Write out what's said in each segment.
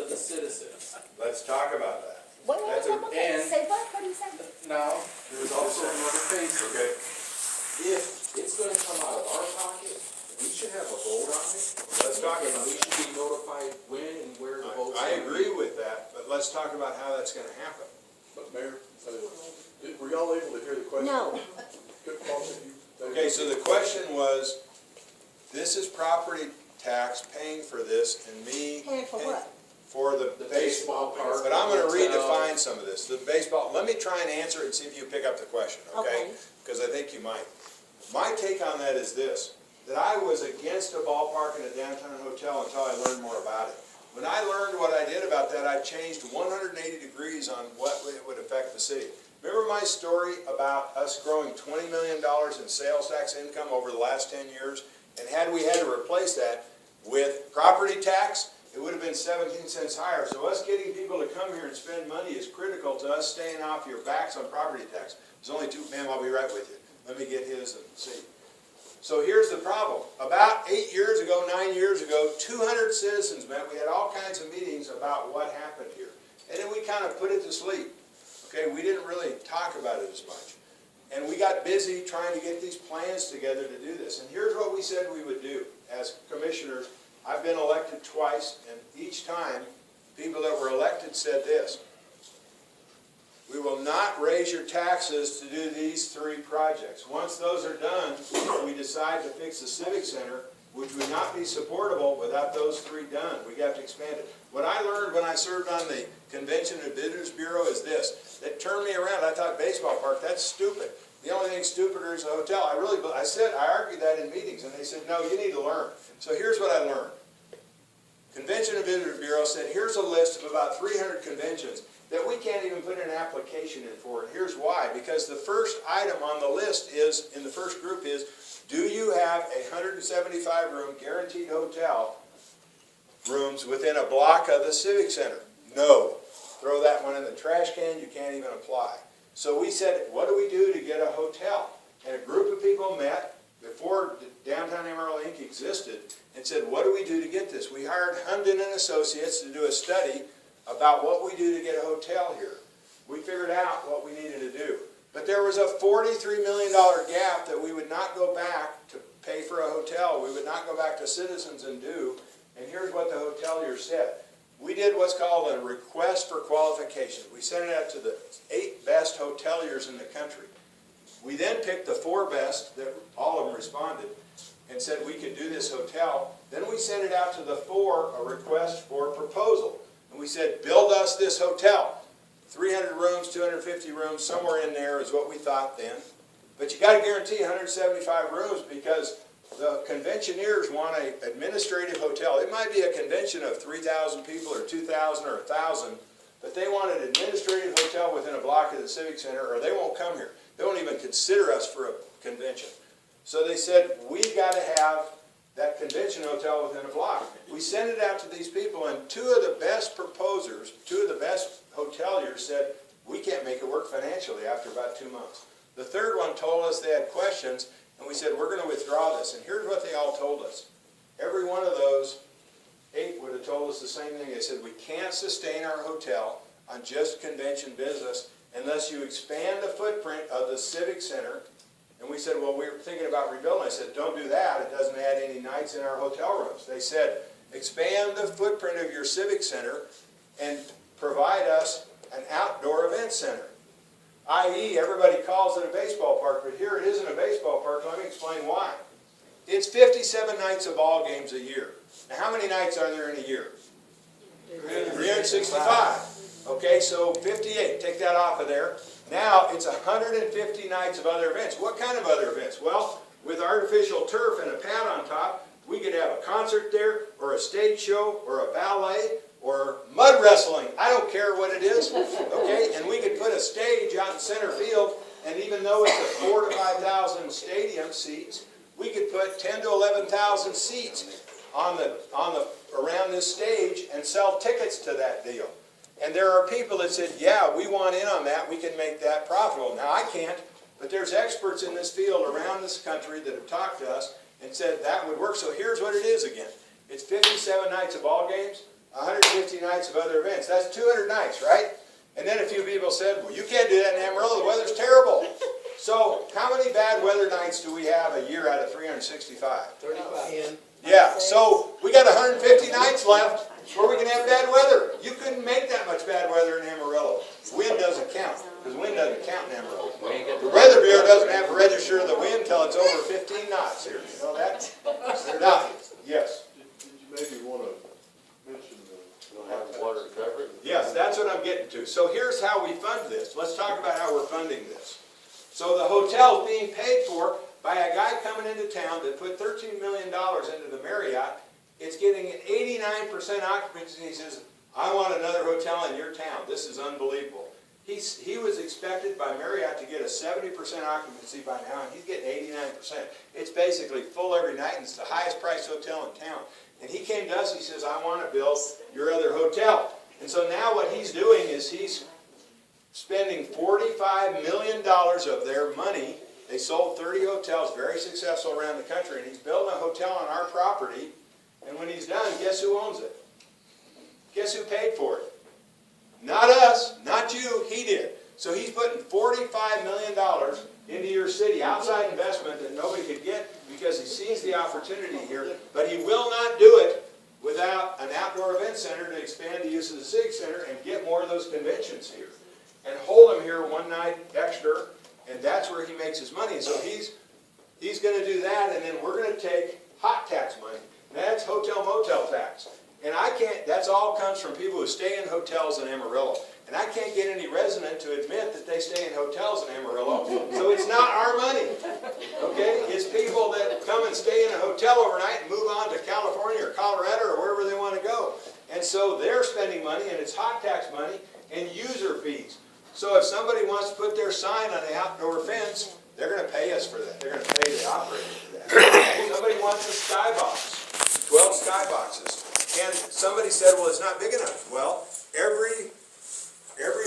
the citizens. Let's talk about that. Wait, and- say what? What do you say? Now, there's also another phase. Okay. If it's gonna come out of our pocket, we should have a vote on it. Let's talk And about we it. should be notified when and where the vote's I gonna agree be. with that, but let's talk about how that's gonna happen. But Mayor, were y'all able to hear the question? No. Good call, thank you. Okay, so the question was, this is property tax paying for this and me. Paying for what? For the baseball park. But I'm gonna redefine some of this. The baseball, let me try and answer it and see if you pick up the question, okay? Okay. Because I think you might. My take on that is this, that I was against a ballpark and a downtown hotel until I learned more about it. When I learned what I did about that, I changed 180 degrees on what it would affect the city. Remember my story about us growing $20 million in sales tax income over the last 10 years? And had we had to replace that with property tax, it would have been 17 cents higher. So us getting people to come here and spend money is critical to us staying off your backs on property tax. There's only two, ma'am, I'll be right with you. Let me get his and see. So here's the problem. About 8 years ago, 9 years ago, 200 citizens met. We had all kinds of meetings about what happened here. And then we kind of put it to sleep. Okay, we didn't really talk about it as much. And we got busy trying to get these plans together to do this. And here's what we said we would do as commissioners. I've been elected twice, and each time, people that were elected said this: we will not raise your taxes to do these three projects. Once those are done, we decide to fix the Civic Center, which would not be supportable without those three done. We have to expand it. What I learned when I served on the Convention and Visitors Bureau is this. That turned me around. I thought baseball park, that's stupid. The only thing stupider is a hotel. I argued that in meetings, and they said, no, you need to learn. So here's what I learned. Convention and Visitors Bureau said, here's a list of about 300 conventions that we can't even put an application in for. And here's why. Because the first item on the list is, in the first group is, do you have a 175-room guaranteed hotel rooms within a block of the Civic Center? No. Throw that one in the trash can. You can't even apply. So we said, what do we do to get a hotel? And a group of people met before Downtown Amarillo Inc. existed and said, what do we do to get this? We hired Hunden and Associates to do a study about what we do to get a hotel here. We figured out what we needed to do. But there was a $43 million gap that we would not go back to pay for a hotel. We would not go back to citizens and do. And here's what the hotelier said. We did what's called a request for qualification. We sent it out to the 8 best hoteliers in the country. We then picked the 4 best, that all of them responded, and said we could do this hotel. Then we sent it out to the 4, a request for proposal. And we said, build us this hotel. 300 rooms, 250 rooms, somewhere in there is what we thought then. But you got to guarantee 175 rooms because the conventioneers want an administrative hotel. It might be a convention of 3,000 people or 2,000 or 1,000, but they want an administrative hotel within a block of the Civic Center or they won't come here. They won't even consider us for a convention. So they said, we've got to have that convention hotel within a block. We sent it out to these people, and 2 of the best proposers, 2 of the best hoteliers said, we can't make it work financially after about 2 months. The third one told us they had questions, and we said, we're going to withdraw this. And here's what they all told us. Every one of those 8 would have told us the same thing. They said, we can't sustain our hotel on just convention business unless you expand the footprint of the Civic Center. And we said, well, we were thinking about rebuilding. I said, don't do that. It doesn't add any nights in our hotel rooms. They said, expand the footprint of your Civic Center and provide us an outdoor event center. I.e., everybody calls it a baseball park, but here it isn't a baseball park. Let me explain why. It's 57 nights of ball games a year. Now, how many nights are there in a year? 365. Okay, so 58. Take that off of there. Now, it's 150 nights of other events. What kind of other events? Well, with artificial turf and a pad on top, we could have a concert there, or a stage show, or a ballet, or mud wrestling. I don't care what it is. Okay, and we could put a stage out in center field, and even though it's a 4,000 to 5,000 stadium seats, we could put 10,000 to 11,000 seats around this stage and sell tickets to that deal. And there are people that said, yeah, we want in on that. We can make that profitable. Now, I can't, but there's experts in this field around this country that have talked to us and said that would work. So here's what it is again. It's 57 nights of ball games, 150 nights of other events. That's 200 nights, right? And then a few people said, well, you can't do that in Amarillo, the weather's terrible. So how many bad weather nights do we have a year out of 365? 35. Yeah, so we got 150 nights left where we can have bad weather. You couldn't make that much bad weather in Amarillo. Wind doesn't count, because wind doesn't count in Amarillo. The Weather Bureau doesn't have to register the wind until it's over 15 knots here. You know that? Now, yes. Did you maybe want to mention the water recovery? Yes, that's what I'm getting to. So here's how we fund this. Let's talk about how we're funding this. So the hotel's being paid for by a guy coming into town that put $13 million into the Marriott. It's getting an 89% occupancy. He says, I want another hotel in your town. This is unbelievable. He was expected by Marriott to get a 70% occupancy by now, and he's getting 89%. It's basically full every night, and it's the highest priced hotel in town. And he came to us, he says, I want to build your other hotel. And so now what he's doing is he's spending $45 million of their money. They sold 30 hotels, very successful around the country, and he's building a hotel on our property. And when he's done, guess who owns it? Guess who paid for it? Not us, not you, he did. So he's putting $45 million into your city, outside investment that nobody could get because he sees the opportunity here, but he will not do it without an outdoor event center to expand the use of the Civic Center and get more of those conventions here. And hold them here one night extra, and that's where he makes his money. So he's going to do that, and then we're going to take hot tax money. That's hotel motel tax. And I can't, that's all comes from people who stay in hotels in Amarillo. And I can't get any resident to admit that they stay in hotels in Amarillo. So it's not our money. Okay? It's people that come and stay in a hotel overnight and move on to California or Colorado or wherever they want to go. And so they're spending money, and it's hot tax money and user fees. So if somebody wants to put their sign on the outdoor fence, they're going to pay us for that. They're going to pay the operator for that. Somebody wants a skybox, 12 skyboxes. And somebody said, well, it's not big enough. Well, every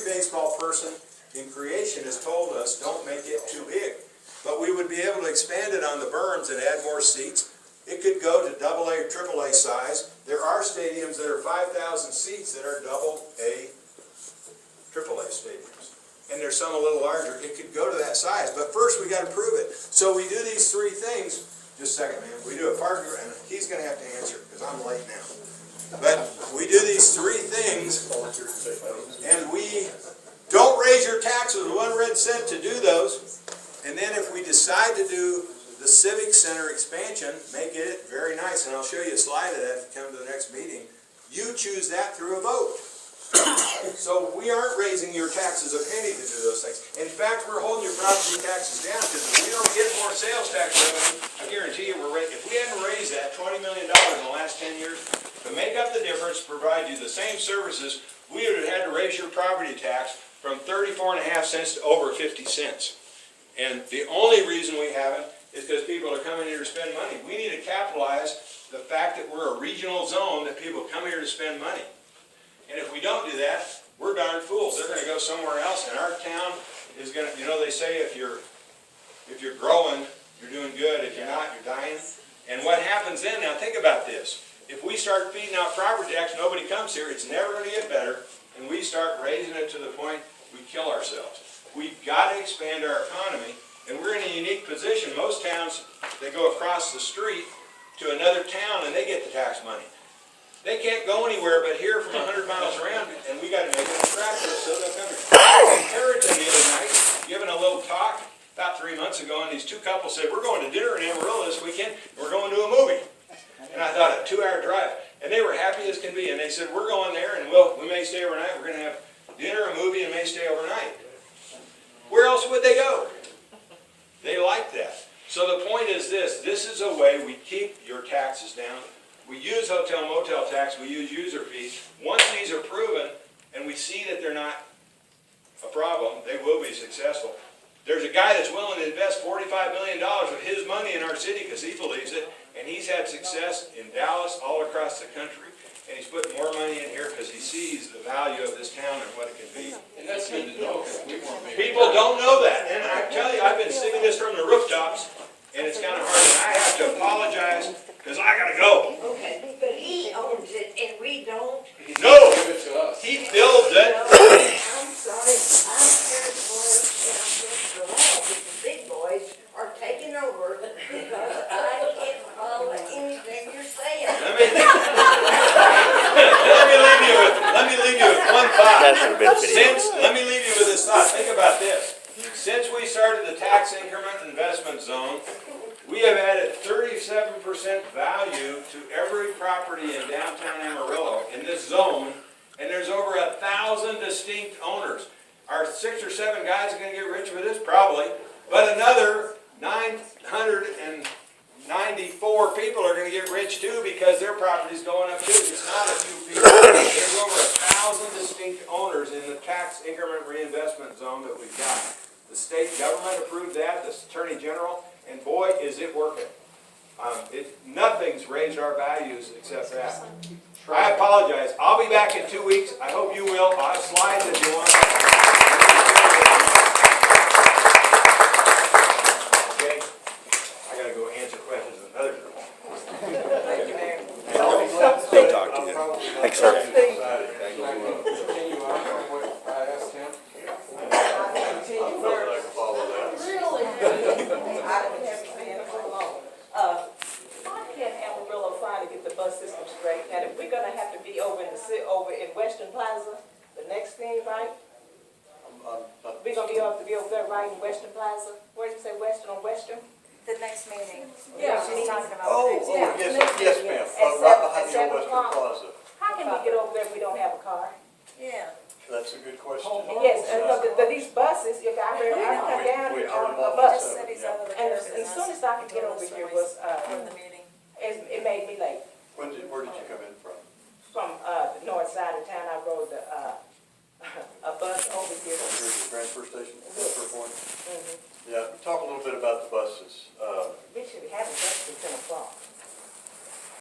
baseball person in creation has told us, don't make it too big. But we would be able to expand it on the berms and add more seats. It could go to AA or AAA size. There are stadiums that are 5,000 seats that are AA, AAA stadiums. And there's some a little larger. It could go to that size. But first we got to prove it. So we do these three things. Just a second, man. We do a partner, and he's going to have to answer because I'm late now. But we do these three things, and we don't raise your taxes with 1 red cent to do those. And then if we decide to do the Civic Center expansion, make it very nice, and I'll show you a slide of that if you come to the next meeting, you choose that through a vote. So we aren't raising your taxes a penny to do those things. In fact, we're holding your property taxes down because if we don't get more sales tax revenue, I guarantee you if we hadn't raised that $20 million in the last 10 years to make up the difference, provide you the same services, we would have had to raise your property tax from 34.5 cents to over 50 cents. And the only reason we haven't is because people are coming here to spend money. We need to capitalize the fact that we're a regional zone, that people come here to spend money. And if we don't do that, we're darn fools. They're going to go somewhere else, and our town is going to, you know, they say if you're growing, you're doing good. If you're not, you're dying. And what happens then, now think about this. If we start feeding out property tax, nobody comes here, it's never going to get better, and we start raising it to the point we kill ourselves. We've got to expand our economy, and we're in a unique position. Most towns, they go across the street to another town, and they get the tax money. They can't go anywhere but here from 100 miles around, and we got to make it attractive so they'll come here. I was in Perryton the other night, giving a little talk about 3 months ago, and these two couples said, we're going to dinner in Amarillo this weekend, and we're going to a movie. And I thought, a 2-hour drive. And they were happy as can be, and they said, we're going there, and we may stay overnight. We're going to have dinner, a movie, and may stay overnight. Where else would they go? They like that. So the point is this is a way we keep your taxes down. We use hotel motel tax, we use user fees. Once these are proven and we see that they're not a problem, they will be successful. There's a guy that's willing to invest $45 million of his money in our city because he believes it, and he's had success in Dallas, all across the country, and he's putting more money in here because he sees the value of this town and what it can be. And that's good to know. People don't know that, and I tell you, I've been singing this from the rooftops, and it's kind of hard, and I have to apologize because I gotta go. Okay, but he owns it and we don't. He builds it. I'm sorry, I'm scared the boys against the law, but the big boys are taking over because I can't follow anything you're saying. Let me leave you with one thought. That's a bit video. Let me leave you with this thought. Think about this. Since we started the tax increment investment zone, we have added 37% value to every property in downtown Amarillo in this zone, and there's over 1,000 distinct owners. Our 6 or 7 guys are gonna get rich with this? Probably. But another 994 people are gonna get rich too because their property's going up too. It's not a few people. There's over 1,000 distinct owners in the tax increment reinvestment zone that we've got. The state government approved that, the Attorney General, and boy, is it working. Nothing's raised our values except that. I apologize. I'll be back in 2 weeks. I hope you will. I'll have slides if you want. Okay? I gotta go answer questions with another group. Thank you, Mayor. Good talk to you. Thanks, sir. Continue on from what I asked him. Continue I first. can follow that. Really? I didn't have to say it for long. Why can't Amarillo finally get the bus system straight? And if we're gonna have to be over in Western Plaza, the next thing, right? We're gonna be over there, right, in Western Plaza? Where did you say, Western on Western? The next meeting. Yeah. She's talking about Oh, the next Yeah. meeting. yes, ma'am, At right seven- behind at your 7 Western o'clock. Plaza. How can we get over there if we don't have a car? Yeah. That's a good question. Yes, these buses, if I heard, I come down We heard on them a all bus, the time. Cities over the and coast. as soon as I could get over here was, From the meeting. it made me late. Where did you come in from? From, the north side of town, I rode the, a bus over here. From here to the transfer station, transfer point? Mhm. Yeah, talk a little bit about the buses. We should have it just till 10 o'clock.